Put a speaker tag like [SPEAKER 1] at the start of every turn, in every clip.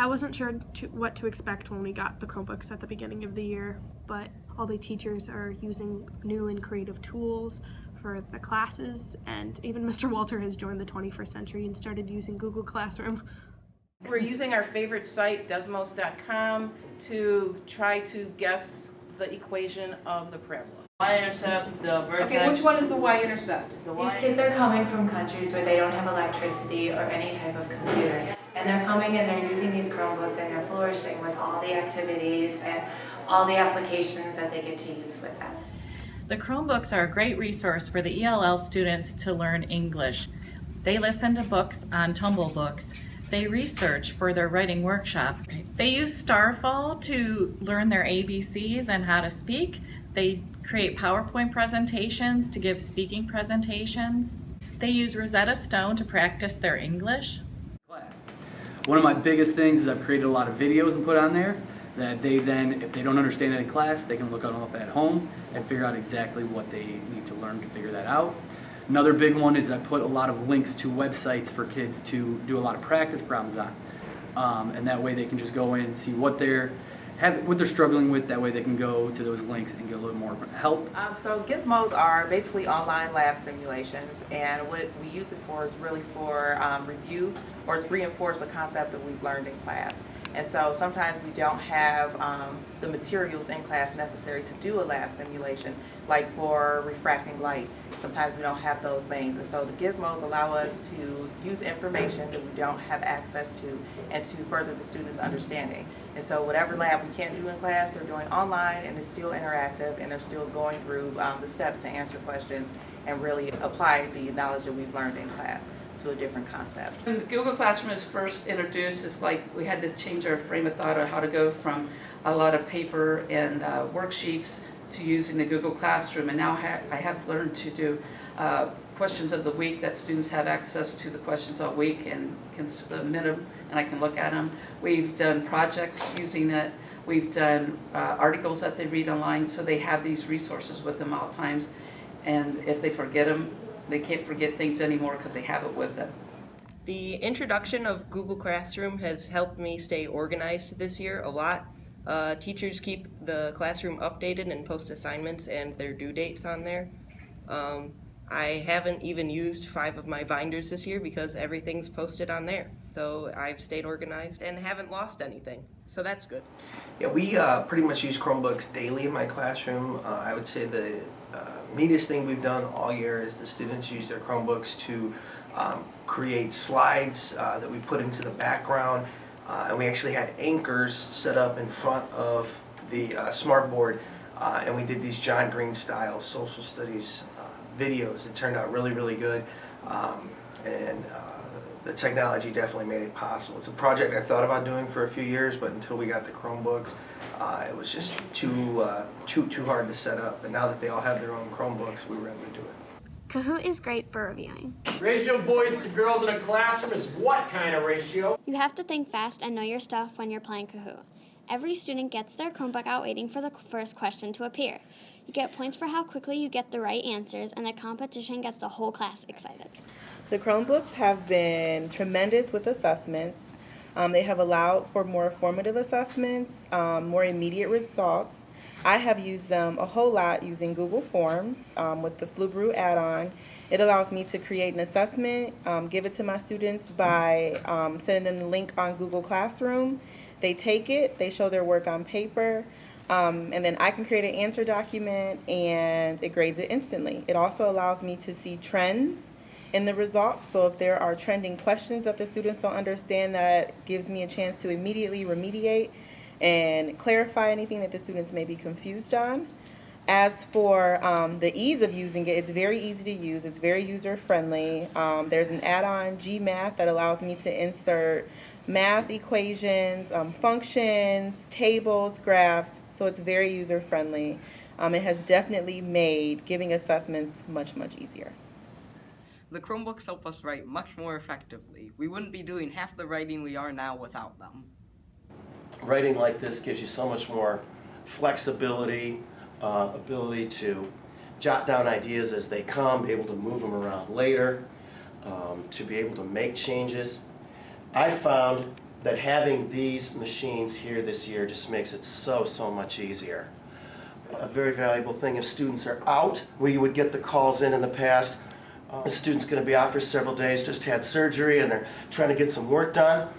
[SPEAKER 1] I wasn't sure what to expect when we got the Chromebooks at the beginning of the year, but all the teachers are using new and creative tools for the classes, and even Mr. Walter has joined the 21st century and started using Google Classroom.
[SPEAKER 2] We're using our favorite site, Desmos.com, to try to guess the equation of the parabola.
[SPEAKER 3] Y-intercept, the vertex.
[SPEAKER 2] Okay, which one is the y-intercept?
[SPEAKER 4] These kids are coming from countries where they don't have electricity or any type of computer. And they're coming and they're using these Chromebooks and they're flourishing with all the activities and all the applications that they get to use with them.
[SPEAKER 5] The Chromebooks are a great resource for the ELL students to learn English. They listen to books on Tumble Books. They research for their writing workshop. They use Starfall to learn their ABCs and how to speak. They create PowerPoint presentations to give speaking presentations. They use Rosetta Stone to practice their English.
[SPEAKER 6] One of my biggest things is I've created a lot of videos and put on there that they then, if they don't understand it in class, they can look them up at home and figure out exactly what they need to learn to figure that out. Another big one is I put a lot of links to websites for kids to do a lot of practice problems on. And that way they can just go in and see what they're struggling with. That way they can go to those links and get a little more help.
[SPEAKER 2] So gizmos are basically online lab simulations, and what we use it for is really for review or to reinforce a concept that we've learned in class. And so sometimes we don't have the materials in class necessary to do a lab simulation, like for refracting light. Sometimes we don't have those things, and so the gizmos allow us to use information that we don't have access to and to further the students' understanding. And so whatever lab we can't do in class, they're doing online, and it's still interactive, and they're still going through the steps to answer questions and really apply the knowledge that we've learned in class to a different concept.
[SPEAKER 7] When the Google Classroom was first introduced, it's like we had to change our frame of thought on how to go from a lot of paper and worksheets to using the Google Classroom, and now I have learned to do questions of the week that students have access to the questions all week and can submit them, and I can look at them. We've done projects using it. We've done articles that they read online, so they have these resources with them all times, and if they forget them, they can't forget things anymore because they have it with them.
[SPEAKER 8] The introduction of Google Classroom has helped me stay organized this year a lot. Teachers keep the classroom updated and post assignments and their due dates on there. I haven't even used 5 of my binders this year because everything's posted on there. So I've stayed organized and haven't lost anything. So that's good.
[SPEAKER 9] Yeah, we pretty much use Chromebooks daily in my classroom. I would say the neatest thing we've done all year is the students use their Chromebooks to create slides that we put into the background. And we actually had anchors set up in front of the smartboard, and we did these John Green style social studies videos. It turned out really, really good, and the technology definitely made it possible. It's a project I thought about doing for a few years, but until we got the Chromebooks, it was just too hard to set up. And now that they all have their own Chromebooks, we were able to do it.
[SPEAKER 10] Kahoot is great for reviewing.
[SPEAKER 11] Ratio of boys to girls in a classroom is what kind of ratio?
[SPEAKER 10] You have to think fast and know your stuff when you're playing Kahoot. Every student gets their Chromebook out waiting for the first question to appear. You get points for how quickly you get the right answers, and the competition gets the whole class excited.
[SPEAKER 12] The Chromebooks have been tremendous with assessments. They have allowed for more formative assessments, more immediate results. I have used them a whole lot using Google Forms with the Flubru add-on. It allows me to create an assessment, give it to my students by sending them the link on Google Classroom. They take it, they show their work on paper, and then I can create an answer document and it grades it instantly. It also allows me to see trends in the results, so if there are trending questions that the students don't understand, that gives me a chance to immediately remediate and clarify anything that the students may be confused on. As for the ease of using it, it's very easy to use. It's very user-friendly. There's an add-on, GMath, that allows me to insert math equations, functions, tables, graphs, so it's very user-friendly. It has definitely made giving assessments much, much easier.
[SPEAKER 13] The Chromebooks help us write much more effectively. We wouldn't be doing half the writing we are now without them.
[SPEAKER 14] Writing like this gives you so much more flexibility, ability to jot down ideas as they come, be able to move them around later, to be able to make changes. I found that having these machines here this year just makes it so much easier. A very valuable thing if students are out. We would get the calls in the past. The student's going to be out for several days, just had surgery, and they're trying to get some work done.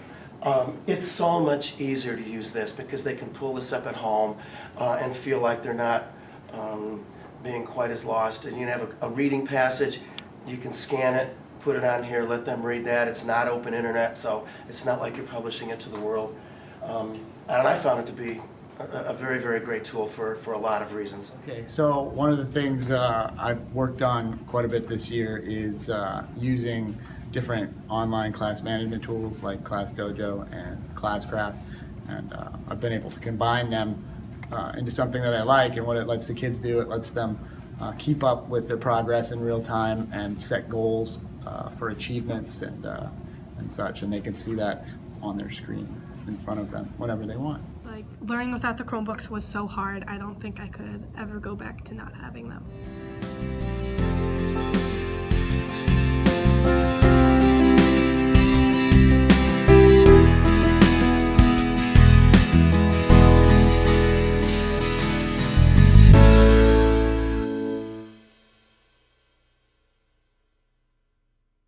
[SPEAKER 14] It's so much easier to use this because they can pull this up at home and feel like they're not being quite as lost. And you have a reading passage, you can scan it, put it on here, let them read that. It's not open internet, so it's not like you're publishing it to the world. And I found it to be a very great tool for a lot of reasons.
[SPEAKER 15] Okay, so one of the things I've worked on quite a bit this year is using different online class management tools like Class Dojo and Classcraft, and I've been able to combine them into something that I like. And what it lets the kids do, it lets them keep up with their progress in real time and set goals for achievements and such, and they can see that on their screen in front of them whenever they want.
[SPEAKER 1] Like, learning without the Chromebooks was so hard. I don't think I could ever go back to not having them.